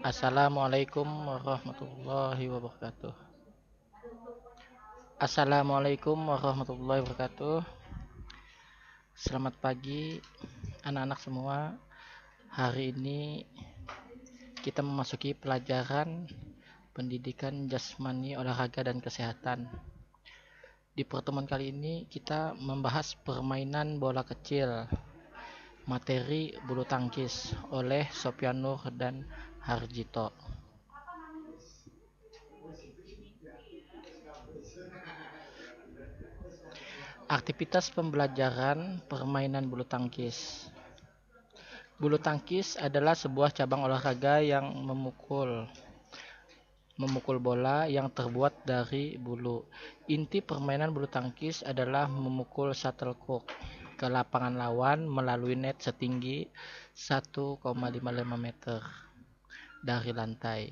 Assalamualaikum warahmatullahi wabarakatuh. Assalamualaikum warahmatullahi wabarakatuh. Selamat pagi anak-anak semua. Hari ini kita memasuki pelajaran pendidikan jasmani, olahraga dan kesehatan. Di pertemuan kali ini kita membahas permainan bola kecil, materi bulu tangkis oleh Sopyanur dan Harjito. Aktivitas pembelajaran permainan bulu tangkis. Bulu tangkis adalah sebuah cabang olahraga yang memukul bola yang terbuat dari bulu. Inti permainan bulu tangkis adalah memukul shuttlecock ke lapangan lawan melalui net setinggi 1,55 meter dari lantai.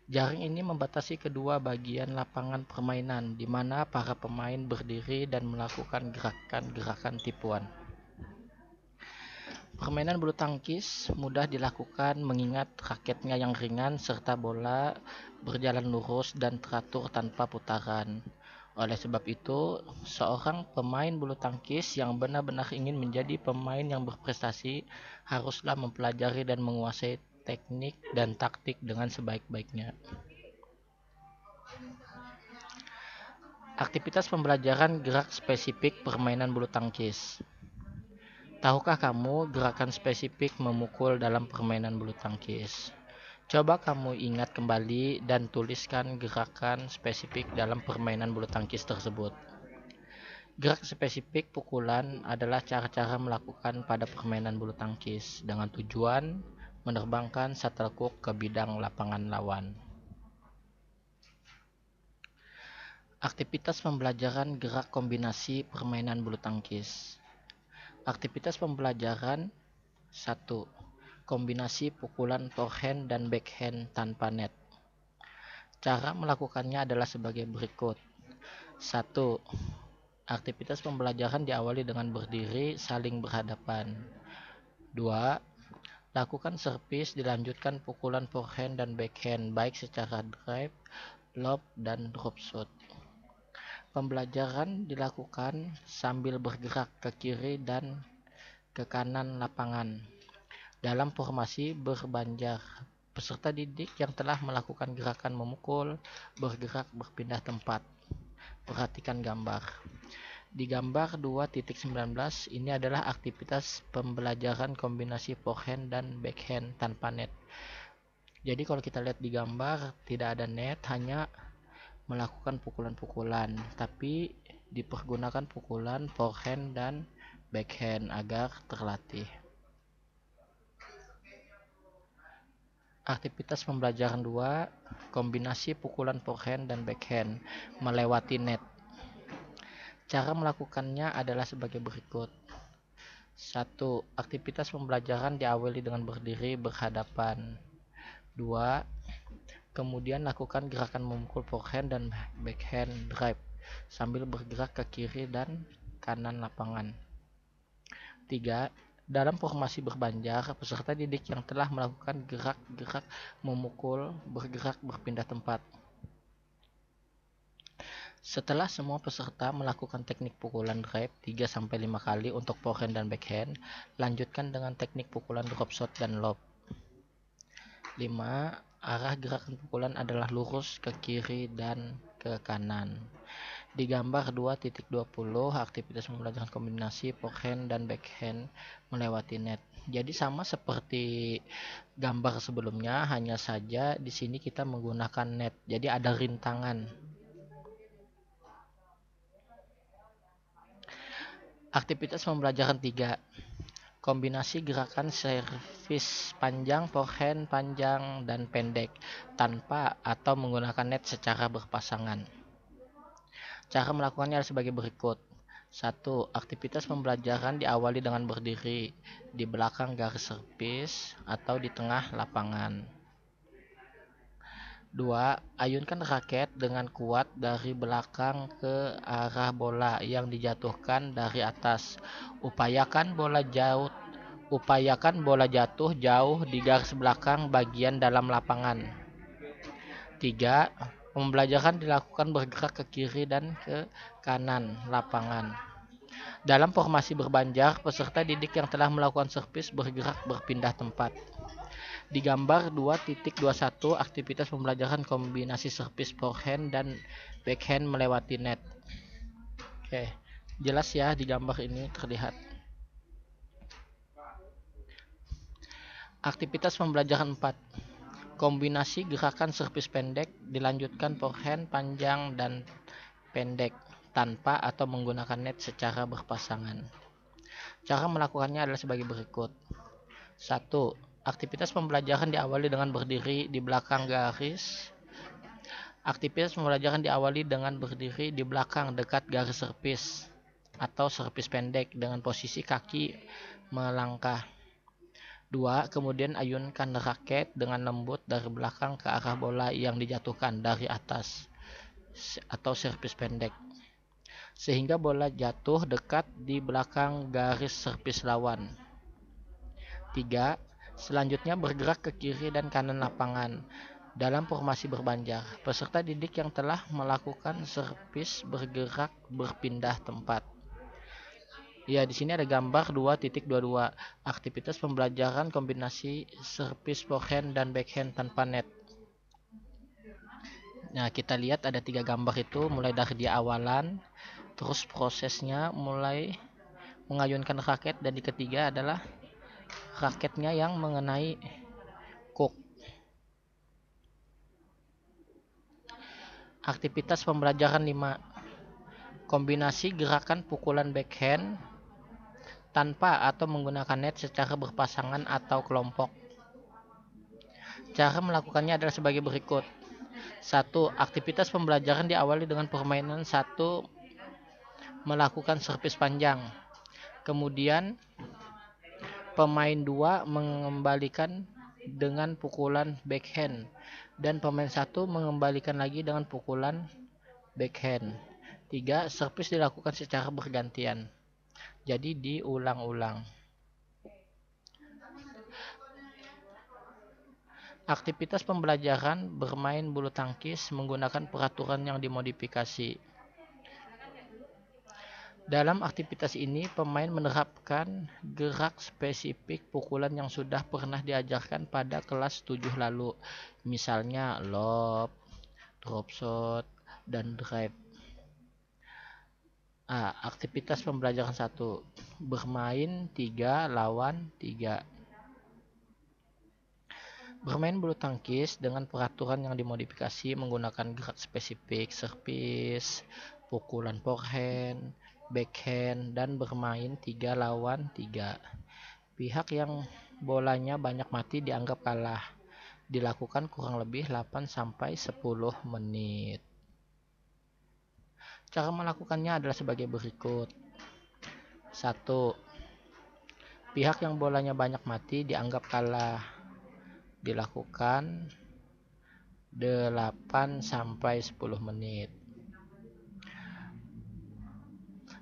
Jaring ini membatasi kedua bagian lapangan permainan, di mana para pemain berdiri dan melakukan gerakan-gerakan tipuan. Permainan bulu tangkis mudah dilakukan mengingat raketnya yang ringan serta bola berjalan lurus dan teratur tanpa putaran. Oleh sebab itu, seorang pemain bulu tangkis yang benar-benar ingin menjadi pemain yang berprestasi haruslah mempelajari dan menguasai teknik dan taktik dengan sebaik-baiknya. Aktivitas pembelajaran gerak spesifik permainan bulu tangkis. Tahukah kamu gerakan spesifik memukul dalam permainan bulu tangkis? Coba kamu ingat kembali dan tuliskan gerakan spesifik dalam permainan bulu tangkis tersebut. Gerak spesifik pukulan adalah cara-cara melakukan pada permainan bulu tangkis dengan tujuan menerbangkan shuttlecock ke bidang lapangan lawan. Aktivitas pembelajaran gerak kombinasi permainan bulu tangkis. Aktivitas pembelajaran 1. Kombinasi pukulan forehand dan backhand tanpa net. Cara melakukannya adalah sebagai berikut. 1. Aktivitas pembelajaran diawali dengan berdiri saling berhadapan. 2. Lakukan servis dilanjutkan pukulan forehand dan backhand baik secara drive, lob, dan drop shot. Pembelajaran dilakukan sambil bergerak ke kiri dan ke kanan lapangan dalam formasi berbanjar. Peserta didik yang telah melakukan gerakan memukul, bergerak, berpindah tempat. Perhatikan gambar. Di gambar 2.19 ini adalah aktivitas pembelajaran kombinasi forehand dan backhand tanpa net. Jadi kalau kita lihat di gambar tidak ada net, hanya melakukan pukulan-pukulan, tapi dipergunakan pukulan forehand dan backhand agar terlatih. Aktivitas pembelajaran 2, kombinasi pukulan forehand dan backhand melewati net. Cara melakukannya adalah sebagai berikut. 1. Aktivitas pembelajaran diawali dengan berdiri berhadapan. 2. Kemudian lakukan gerakan memukul forehand dan backhand drive sambil bergerak ke kiri dan kanan lapangan. 3. Dalam formasi berbanjar, peserta didik yang telah melakukan gerak-gerak memukul, bergerak, berpindah tempat. Setelah semua peserta melakukan teknik pukulan drive 3-5 kali untuk forehand dan backhand, lanjutkan dengan teknik pukulan drop shot dan lob. 5. Arah gerakan pukulan adalah lurus ke kiri dan ke kanan. Di gambar 2.20, aktivitas pembelajaran kombinasi forehand dan backhand melewati net. Jadi sama seperti gambar sebelumnya, hanya saja di sini kita menggunakan net. Jadi ada rintangan. Aktivitas pembelajaran 3. Kombinasi gerakan servis panjang, forehand panjang dan pendek tanpa atau menggunakan net secara berpasangan. Cara melakukannya sebagai berikut. 1. Aktivitas pembelajaran diawali dengan berdiri di belakang garis servis atau di tengah lapangan. 2. Ayunkan raket dengan kuat dari belakang ke arah bola yang dijatuhkan dari atas. Upayakan bola jauh Upayakan bola jatuh jauh di garis belakang bagian dalam lapangan. 3. Pembelajaran dilakukan bergerak ke kiri dan ke kanan lapangan. Dalam formasi berbanjar, peserta didik yang telah melakukan servis bergerak berpindah tempat. Di gambar 2.21, aktivitas pembelajaran kombinasi servis forehand dan backhand melewati net. Oke, jelas ya di gambar ini terlihat. Aktivitas pembelajaran 4. Kombinasi gerakan servis pendek dilanjutkan forehand panjang dan pendek tanpa atau menggunakan net secara berpasangan. Cara melakukannya adalah sebagai berikut. 1. Aktivitas pembelajaran diawali dengan berdiri di belakang garis. Aktivitas pembelajaran diawali dengan berdiri di belakang dekat garis servis atau servis pendek dengan posisi kaki melangkah. 2. Kemudian ayunkan raket dengan lembut dari belakang ke arah bola yang dijatuhkan dari atas atau servis pendek, sehingga bola jatuh dekat di belakang garis servis lawan. 3. Selanjutnya bergerak ke kiri dan kanan lapangan dalam formasi berbanjar. Peserta didik yang telah melakukan servis bergerak berpindah tempat. Ya, di sini ada gambar 2.22. Aktivitas pembelajaran kombinasi servis forehand dan backhand tanpa net. Nah, kita lihat ada 3 gambar itu, mulai dari di awalan, terus prosesnya mulai mengayunkan raket, dan di ketiga adalah raketnya yang mengenai hook. Aktivitas pembelajaran 5. Kombinasi gerakan pukulan backhand tanpa atau menggunakan net secara berpasangan atau kelompok. Cara melakukannya adalah sebagai berikut. 1. Aktivitas pembelajaran diawali dengan permainan 1 melakukan servis panjang. Kemudian pemain 2 mengembalikan dengan pukulan backhand dan pemain 1 mengembalikan lagi dengan pukulan backhand. 3. Servis dilakukan secara bergantian. Jadi diulang-ulang. Aktivitas pembelajaran bermain bulu tangkis menggunakan peraturan yang dimodifikasi. Dalam aktivitas ini, pemain menerapkan gerak spesifik pukulan yang sudah pernah diajarkan pada kelas 7 lalu. Misalnya lob, drop shot, dan drive. Aktivitas pembelajaran 1. Bermain 3 lawan 3. Bermain bulu tangkis dengan peraturan yang dimodifikasi menggunakan gerak spesifik, servis, pukulan forehand, backhand, dan bermain 3 lawan 3. Pihak yang bolanya banyak mati dianggap kalah. Dilakukan kurang lebih 8-10 menit. Cara melakukannya adalah sebagai berikut. 1. Pihak yang bolanya banyak mati dianggap kalah. Dilakukan 8-10 menit.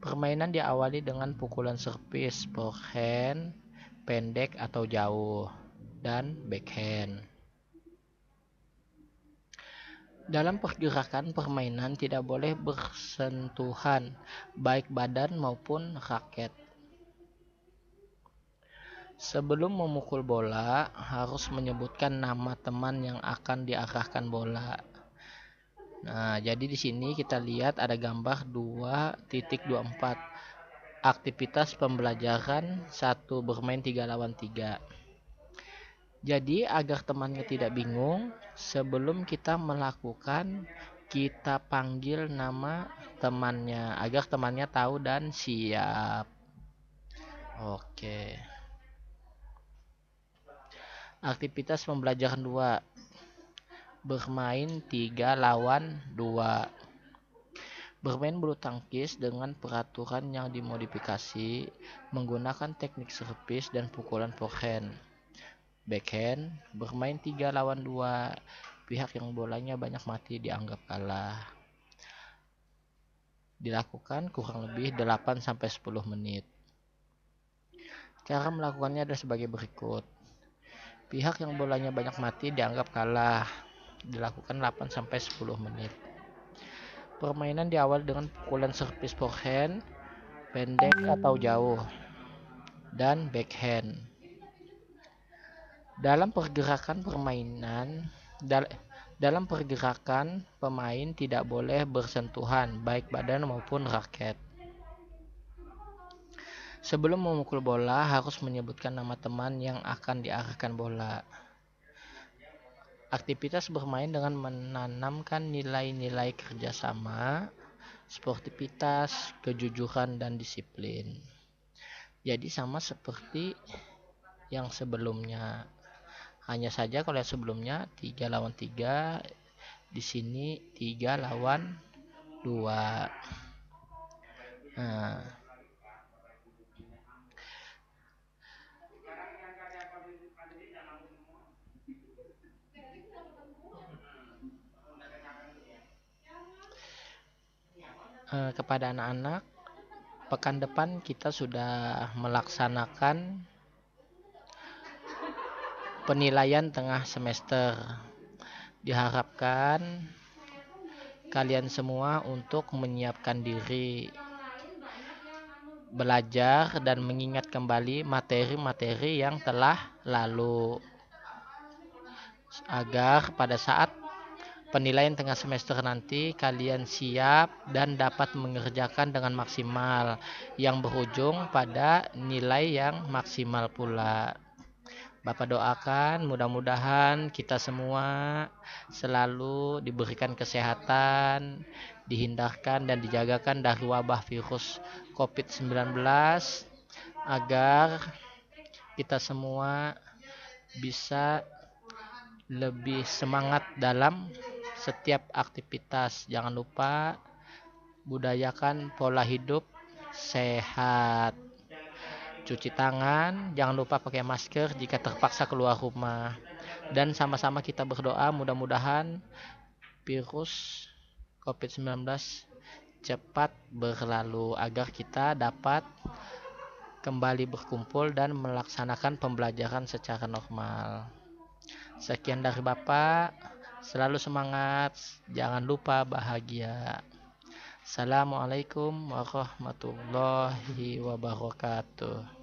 Permainan diawali dengan pukulan servis forehand pendek atau jauh dan backhand. Dalam pergerakan permainan tidak boleh bersentuhan baik badan maupun raket. Sebelum memukul bola, harus menyebutkan nama teman yang akan diarahkan bola. Nah, jadi di sini kita lihat ada gambar 2.24. Aktivitas pembelajaran 1 bermain 3 lawan 3. Jadi agar temannya tidak bingung, sebelum kita melakukan, kita panggil nama temannya agar temannya tahu dan siap. Oke. Aktivitas pembelajaran 2. Bermain 3 lawan 2. Bermain bulu tangkis dengan peraturan yang dimodifikasi menggunakan teknik servis dan pukulan forehand. Backhand, bermain 3 lawan 2. Pihak yang bolanya banyak mati dianggap kalah. Dilakukan kurang lebih 8-10 menit. Cara melakukannya ada sebagai berikut. Pihak yang bolanya banyak mati dianggap kalah. Dilakukan 8-10 menit. Permainan diawali dengan pukulan servis forehand, pendek atau jauh, dan backhand. Dalam pergerakan pemain tidak boleh bersentuhan baik badan maupun raket. Sebelum memukul bola harus menyebutkan nama teman yang akan diarahkan bola. Aktivitas bermain dengan menanamkan nilai-nilai kerjasama, sportivitas, kejujuran, dan disiplin. Jadi sama seperti yang sebelumnya. Hanya saja kalau yang sebelumnya 3 lawan 3, di sini 3 lawan 2. Nah, kepada anak-anak, pekan depan kita sudah melaksanakan penilaian tengah semester. Diharapkan kalian semua untuk menyiapkan diri, belajar dan mengingat kembali materi-materi yang telah lalu, agar pada saat penilaian tengah semester nanti kalian siap dan dapat mengerjakan dengan maksimal, yang berujung pada nilai yang maksimal pula. Bapak doakan mudah-mudahan kita semua selalu diberikan kesehatan, dihindarkan dan dijagakan dari wabah virus COVID-19, agar kita semua bisa lebih semangat dalam setiap aktivitas. Jangan lupa budayakan pola hidup sehat. Cuci tangan, jangan lupa pakai masker jika terpaksa keluar rumah. Dan sama-sama kita berdoa mudah-mudahan virus COVID-19 cepat berlalu agar kita dapat kembali berkumpul dan melaksanakan pembelajaran secara normal. Sekian dari Bapak, selalu semangat, jangan lupa bahagia. Assalamualaikum warahmatullahi wabarakatuh.